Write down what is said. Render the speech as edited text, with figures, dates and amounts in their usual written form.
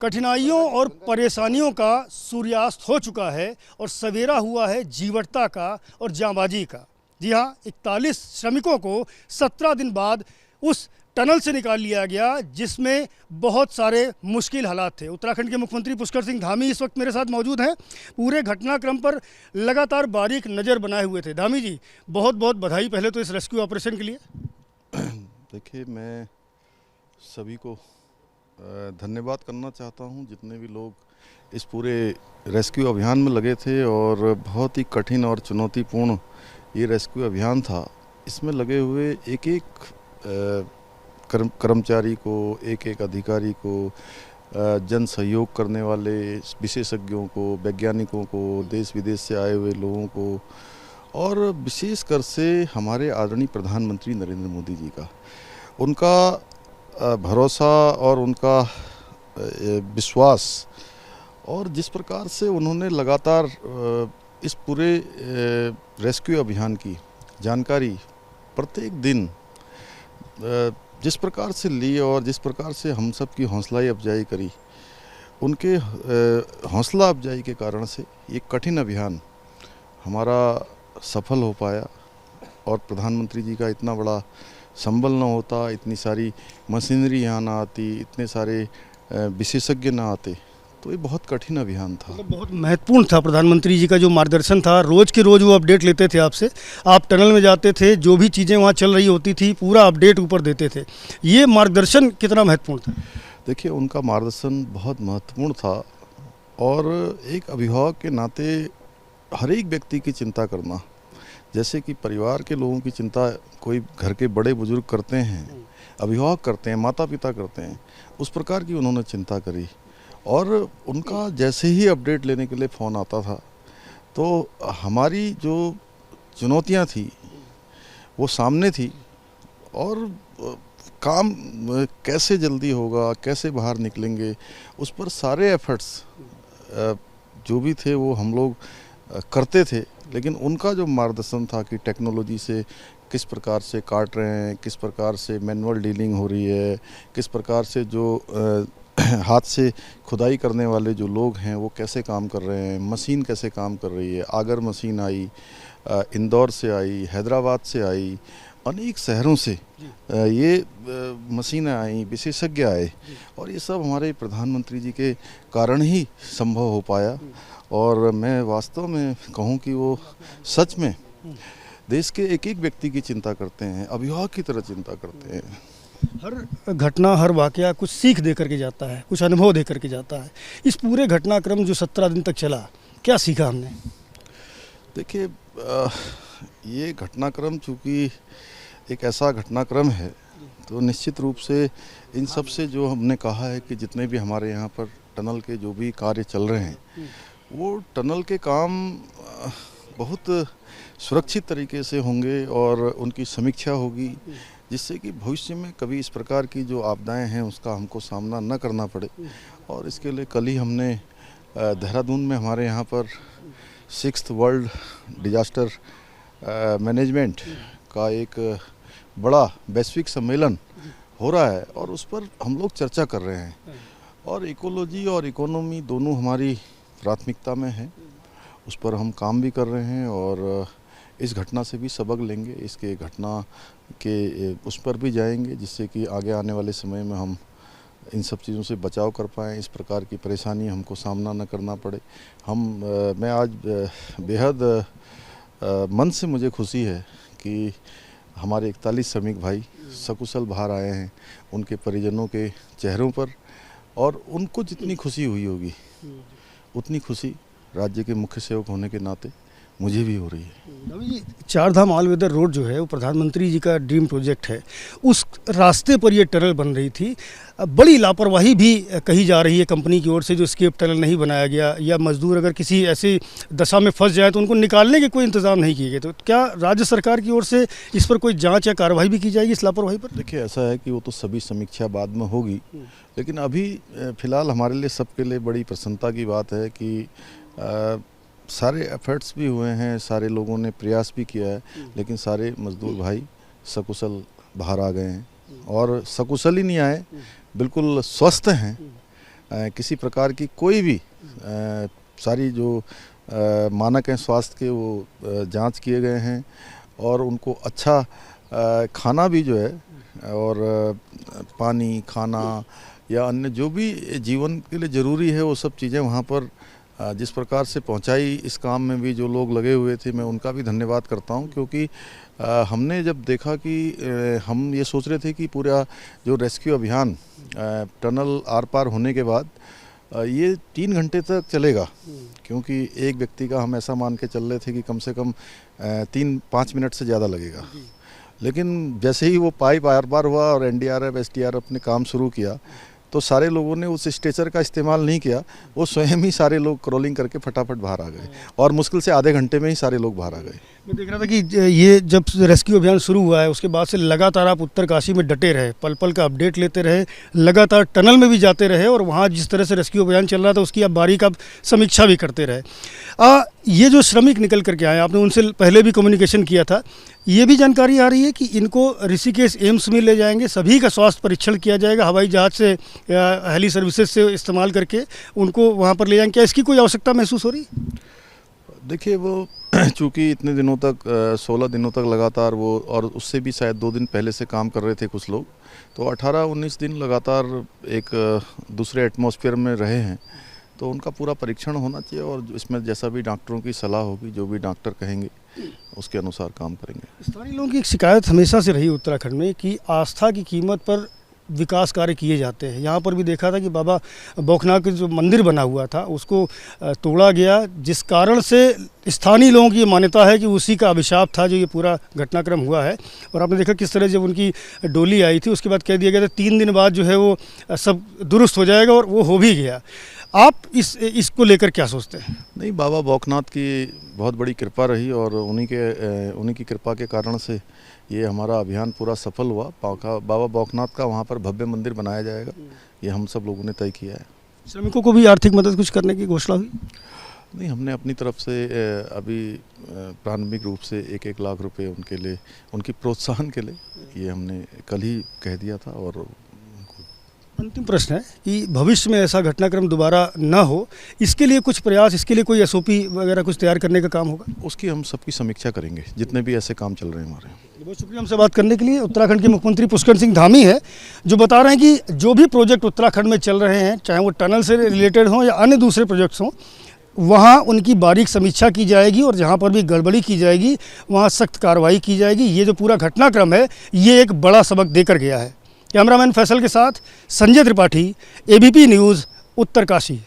कठिनाइयों और परेशानियों का सूर्यास्त हो चुका है और सवेरा हुआ है जीवटता का और जांबाजी का। जी हाँ, 41 श्रमिकों को 17 दिन बाद उस टनल से निकाल लिया गया जिसमें बहुत सारे मुश्किल हालात थे। उत्तराखंड के मुख्यमंत्री पुष्कर सिंह धामी इस वक्त मेरे साथ मौजूद हैं। पूरे घटनाक्रम पर लगातार बारीक नज़र बनाए हुए थे। धामी जी, बहुत बहुत बधाई पहले तो इस रेस्क्यू ऑपरेशन के लिए। देखिए, मैं सभी को धन्यवाद करना चाहता हूं, जितने भी लोग इस पूरे रेस्क्यू अभियान में लगे थे। और बहुत ही कठिन और चुनौतीपूर्ण ये रेस्क्यू अभियान था। इसमें लगे हुए एक एक कर्मचारी को, एक एक अधिकारी को, जन सहयोग करने वाले विशेषज्ञों को, वैज्ञानिकों को, देश विदेश से आए हुए लोगों को, और विशेषकर से हमारे आदरणीय प्रधानमंत्री नरेंद्र मोदी जी का, उनका भरोसा और उनका विश्वास, और जिस प्रकार से उन्होंने लगातार इस पूरे रेस्क्यू अभियान की जानकारी प्रत्येक दिन जिस प्रकार से ली और जिस प्रकार से हम सब की हौसला अफजाई करी, उनके हौसला अफजाई के कारण से ये कठिन अभियान हमारा सफल हो पाया। और प्रधानमंत्री जी का इतना बड़ा संबल न होता, इतनी सारी मशीनरी यहाँ ना आती, इतने सारे विशेषज्ञ ना आते, तो ये बहुत कठिन अभियान था। मतलब बहुत महत्वपूर्ण था प्रधानमंत्री जी का जो मार्गदर्शन था। रोज़ के रोज़ वो अपडेट लेते थे आपसे, आप टनल में जाते थे, जो भी चीज़ें वहाँ चल रही होती थी पूरा अपडेट ऊपर देते थे। ये मार्गदर्शन कितना महत्वपूर्ण था? देखिए, उनका मार्गदर्शन बहुत महत्वपूर्ण था। और एक अभिभावक के नाते हर एक व्यक्ति की चिंता करना, जैसे कि परिवार के लोगों की चिंता कोई घर के बड़े बुजुर्ग करते हैं, अभिभावक करते हैं, माता पिता करते हैं, उस प्रकार की उन्होंने चिंता करी। और उनका जैसे ही अपडेट लेने के लिए फ़ोन आता था, तो हमारी जो चुनौतियां थी वो सामने थी, और काम कैसे जल्दी होगा, कैसे बाहर निकलेंगे, उस पर सारे एफर्ट्स जो भी थे वो हम लोग करते थे। लेकिन उनका जो मार्गदर्शन था कि टेक्नोलॉजी से किस प्रकार से काट रहे हैं, किस प्रकार से मैनुअल डीलिंग हो रही है, किस प्रकार से जो हाथ से खुदाई करने वाले जो लोग हैं वो कैसे काम कर रहे हैं, मशीन कैसे काम कर रही है। आगर मशीन आई, इंदौर से आई, हैदराबाद से आई, अनेक शहरों से ये मशीनें आई, विशेषज्ञ आए, और ये सब हमारे प्रधानमंत्री जी के कारण ही संभव हो पाया। और मैं वास्तव में कहूँ कि वो सच में देश के एक एक व्यक्ति की चिंता करते हैं, अभिभावक की तरह चिंता करते हैं। हर घटना, हर वाकया कुछ सीख दे करके जाता है, कुछ अनुभव दे करके जाता है। इस पूरे घटनाक्रम जो 17 दिन तक चला, क्या सीखा हमने? देखिए, ये घटनाक्रम चूँकि एक ऐसा घटनाक्रम है, तो निश्चित रूप से इन सब से जो हमने कहा है कि जितने भी हमारे यहाँ पर टनल के जो भी कार्य चल रहे हैं, वो टनल के काम बहुत सुरक्षित तरीके से होंगे और उनकी समीक्षा होगी, जिससे कि भविष्य में कभी इस प्रकार की जो आपदाएं हैं उसका हमको सामना न करना पड़े। और इसके लिए कल ही हमने देहरादून में हमारे यहाँ पर 6th वर्ल्ड डिजास्टर मैनेजमेंट का एक बड़ा वैश्विक सम्मेलन हो रहा है, और उस पर हम लोग चर्चा कर रहे हैं। और इकोलॉजी और इकोनॉमी दोनों हमारी प्राथमिकता में है, उस पर हम काम भी कर रहे हैं, और इस घटना से भी सबक लेंगे, इसके घटना के उस पर भी जाएंगे, जिससे कि आगे आने वाले समय में हम इन सब चीज़ों से बचाव कर पाएँ, इस प्रकार की परेशानी हमको सामना न करना पड़े। मैं आज बेहद मन से मुझे खुशी है कि हमारे 41 श्रमिक भाई सकुशल बाहर आए हैं। उनके परिजनों के चेहरों पर, और उनको जितनी खुशी हुई होगी उतनी खुशी राज्य के मुख्य सेवक होने के नाते मुझे भी हो रही है। अभी चारधाम ऑल वेदर रोड जो है वो प्रधानमंत्री जी का ड्रीम प्रोजेक्ट है। उस रास्ते पर ये टनल बन रही थी। बड़ी लापरवाही भी कही जा रही है कंपनी की ओर से, जो स्केप टनल नहीं बनाया गया, या मजदूर अगर किसी ऐसी दशा में फंस जाए तो उनको निकालने के कोई इंतजाम नहीं किए गए। तो क्या राज्य सरकार की ओर से इस पर कोई जांच या कार्रवाई भी की जाएगी इस लापरवाही पर? देखिए, ऐसा है कि वो तो सभी समीक्षा बाद में होगी, लेकिन अभी फ़िलहाल हमारे लिए सबके लिए बड़ी प्रसन्नता की बात है कि सारे एफर्ट्स भी हुए हैं, सारे लोगों ने प्रयास भी किया है, लेकिन सारे मजदूर भाई सकुशल बाहर आ गए हैं। और सकुशल ही नहीं आए, बिल्कुल स्वस्थ हैं, किसी प्रकार की कोई भी सारी जो मानक हैं स्वास्थ्य के वो जांच किए गए हैं और उनको अच्छा खाना भी जो है और पानी खाना या अन्य जो भी जीवन के लिए ज़रूरी है वो सब चीज़ें वहाँ पर जिस प्रकार से पहुंचाई। इस काम में भी जो लोग लगे हुए थे मैं उनका भी धन्यवाद करता हूं, क्योंकि हमने जब देखा कि हम ये सोच रहे थे कि पूरा जो रेस्क्यू अभियान टनल आर पार होने के बाद ये 3 घंटे तक चलेगा, क्योंकि एक व्यक्ति का हम ऐसा मान के चल रहे थे कि कम से कम 3-5 मिनट से ज़्यादा लगेगा। लेकिन जैसे ही वो पाइप आर पार हुआ और एनडीआरएफ एसडीआरएफ ने काम शुरू किया तो सारे लोगों ने उस स्ट्रेचर का इस्तेमाल नहीं किया, वो स्वयं ही सारे लोग क्रॉलिंग करके फटाफट बाहर आ गए और मुश्किल से आधे घंटे में ही सारे लोग बाहर आ गए। मैं देख रहा था कि ये जब रेस्क्यू अभियान शुरू हुआ है उसके बाद से लगातार आप उत्तरकाशी में डटे रहे, पल पल का अपडेट लेते रहे, लगातार टनल में भी जाते रहे और वहाँ जिस तरह से रेस्क्यू अभियान चल रहा था उसकी आप बारीक आप समीक्षा भी करते रहे। ये जो श्रमिक निकल करके आए, आपने उनसे पहले भी कम्युनिकेशन किया था, ये भी जानकारी आ रही है कि इनको ऋषिकेश एम्स में ले जाएंगे, सभी का स्वास्थ्य परीक्षण किया जाएगा हवाई जहाज़ से हेली सर्विसेज से इस्तेमाल करके उनको वहाँ पर ले जाएंगे। क्या इसकी कोई आवश्यकता महसूस हो रही? देखिए वो चूँकि इतने दिनों तक 16 दिनों तक लगातार वो, और उससे भी शायद 2 दिन पहले से काम कर रहे थे कुछ लोग, तो 18-19 दिन लगातार एक दूसरे एटमॉस्फेयर में रहे हैं, तो उनका पूरा परीक्षण होना चाहिए और इसमें जैसा भी डॉक्टरों की सलाह होगी, जो भी डॉक्टर कहेंगे उसके अनुसार काम करेंगे। स्थानीय लोगों की एक शिकायत हमेशा से रही उत्तराखंड में कि आस्था की कीमत पर विकास कार्य किए जाते हैं। यहाँ पर भी देखा था कि बाबा बौखनाथ के जो मंदिर बना हुआ था उसको तोड़ा गया, जिस कारण से स्थानीय लोगों की ये मान्यता है कि उसी का अभिशाप था जो ये पूरा घटनाक्रम हुआ है। और आपने देखा किस तरह जब उनकी डोली आई थी उसके बाद कह दिया गया था 3 दिन बाद जो है वो सब दुरुस्त हो जाएगा, और वो हो भी गया। आप इसको लेकर क्या सोचते हैं? नहीं, बाबा बौखनाथ की बहुत बड़ी कृपा रही और उन्हीं की कृपा के कारण से ये हमारा अभियान पूरा सफल हुआ। बाबा बौखनाथ का वहाँ पर भव्य मंदिर बनाया जाएगा, ये हम सब लोगों ने तय किया है। श्रमिकों को भी आर्थिक मदद कुछ करने की घोषणा हुई? नहीं, हमने अपनी तरफ से अभी प्रारंभिक रूप से 1-1 लाख रुपए उनके लिए, उनकी प्रोत्साहन के लिए ये हमने कल ही कह दिया था। और अंतिम प्रश्न है कि भविष्य में ऐसा घटनाक्रम दोबारा ना हो, इसके लिए कुछ प्रयास, इसके लिए कोई एसओपी वगैरह कुछ तैयार करने का काम होगा? उसकी हम सबकी समीक्षा करेंगे, जितने भी ऐसे काम चल रहे हैं हमारे। बहुत शुक्रिया हमसे बात करने के लिए। उत्तराखंड के मुख्यमंत्री पुष्कर सिंह धामी है, जो बता रहे हैं कि जो भी प्रोजेक्ट उत्तराखंड में चल रहे हैं, चाहे वो टनल से रिलेटेड हों या अन्य दूसरे प्रोजेक्ट्स हों, वहाँ उनकी बारीक समीक्षा की जाएगी और जहाँ पर भी गड़बड़ी की जाएगी वहाँ सख्त कार्रवाई की जाएगी। ये जो पूरा घटनाक्रम है ये एक बड़ा सबक देकर गया है। कैमरामैन फैसल के साथ संजय त्रिपाठी, एबीपी न्यूज़, उत्तरकाशी।